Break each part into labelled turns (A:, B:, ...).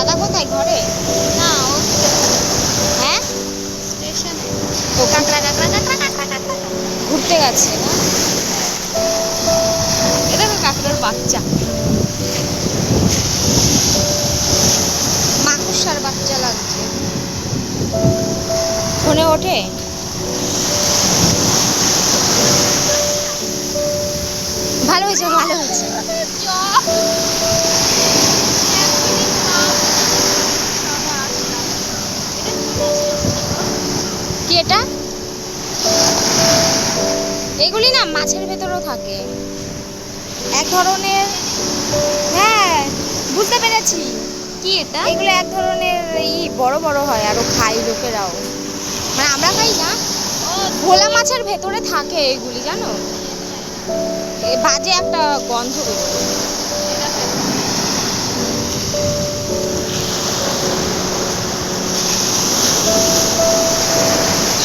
A: দাদা কোথায়, ঘরে?
B: না ও
A: হ্যাঁ,
B: স্টেশনে।
A: ও
B: কাকড়া কাকড়া কাকড়া কাকড়া কাকড়া।
A: ঘুরতে গেছে না?
B: এটা তো কাকড়ার বাচ্চা।
A: মাকুসার বাচ্চা লাগছে। ফোনে ওঠে? ভালো হয়েছে, ভালো হয়েছে। কি এটা? এগুলি না মাছের ভেতরেও থাকে, এক ধরনের। হ্যাঁ, বুঝতে পেরেছি।
B: কি এটা?
A: এগুলো এক ধরনের বড় বড় হয়, আরো খাই লোকেরাও, মানে আমরা খাই না। ভোলা মাছের ভেতরে থাকে এগুলি, জানো? বাজে একটা গন্ধ বেরোয়।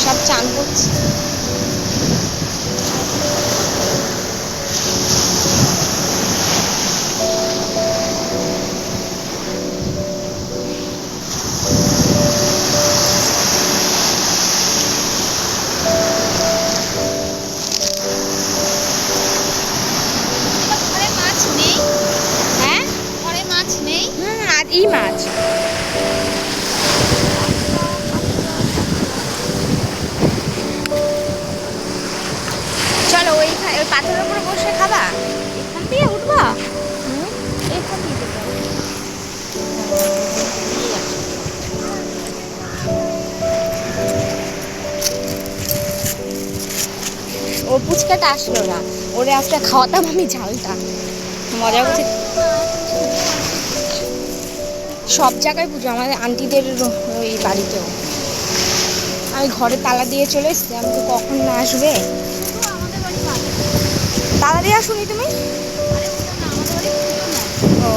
A: সব চান করছে।
B: ঘরে মাছ নেই?
A: হ্যাঁ,
B: ঘরে মাছ নেই?
A: আর মাছ। চলো ওই পাথরের উপরে বসে খাবা।
B: এখান দিয়ে উঠবা?
A: হুম,
B: এখান দিয়ে যেতে হবে।
A: ও পুচকাটা আসলো না, ওরে আজকে খাওয়াতাম আমি ঝালটা। মজা করছে। সব জায়গায় পুজো, আমাদের আন্টিদের ওই বাড়িতেও। আমি ঘরে তালা দিয়ে চলে এসছি, আমাকে কখন না আসবে।
B: শুধু আমাদের বাড়ি বাজার।
A: তালা দিয়ে আসুনি তুমি?
B: আরে ওটা না, আমাদের বাড়ি পুজো না।
A: ও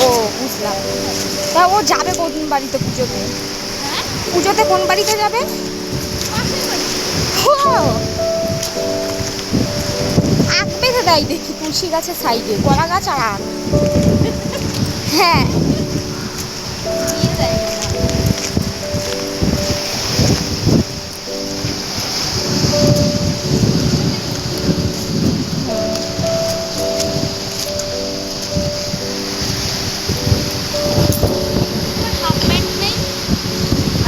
A: ও, বুঝলাম। তা ও যাবে কোন বাড়িতে পুজোতে?
B: হ্যাঁ,
A: পুজোতে কোন বাড়িতে যাবে?
B: পাশের বাড়ি।
A: ও, আখ বেঁধে দেয় দেখি তুলসী গাছের সাইডে, কলা গাছ আর আখ। হ্যাঁ,
B: দিয়ে দেয় মনে হয়। তোমার হাফ প্যান্ট নেই?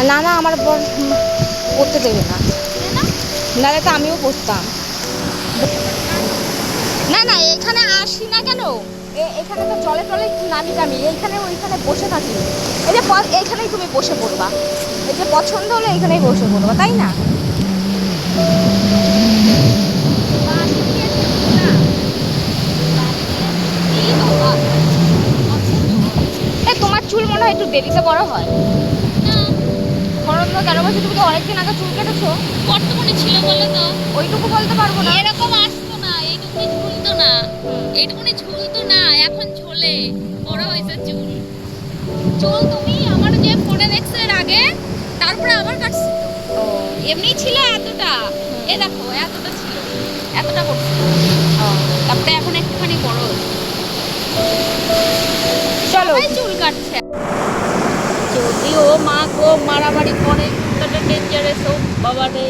A: না না, আমার বর পড়তে দেবে না,
B: দে না।
A: নাহলে তো আমিও পড়তাম। না না, এখানে আসি না কেন, এখানে তো জলে টলে একটু নামি টামি, এইখানে ওইখানে বসে থাকি। এই যে এইখানেই তুমি বসে পড়বা, এই যে পছন্দ হলে এইখানেই বসে পড়বা, তাই না?
B: বাড়ি দিয়েছে না। এই বাবা, পছন্দ হবে।
A: এই তোমার চুল মনে হয় একটু দেরিতে বড় হয়।
B: না,
A: খরচ কেন বলছি, তুমি তো অনেকদিন আগে চুল কেটেছো।
B: বর্তমানে ছিল বলে তো
A: ওইটুকু বলতে পারবো না।
B: এরকম আসতো না, এইটুকুনি ঝুলতো না। এইটুকুনি ঝুলতো না, এখন ঝোলে। বড় হয়েছে চুল। চুল তুমি আমার যে ফোনে দেখছো এর আগে, তারপরে আবার কাটছি তো।
A: ও,
B: এমনি ছিল এতটা, এ দেখো এতটা ছিল, এতটা করছে।
A: ও,
B: তারপরে এখন একটুখানি বড় হয়েছে।
A: চলো।
B: সবাই চুল কাটছে। যদি ও মা গো মারামারি করে, চুলটা ডেঞ্জারাস, ও বাবা রে।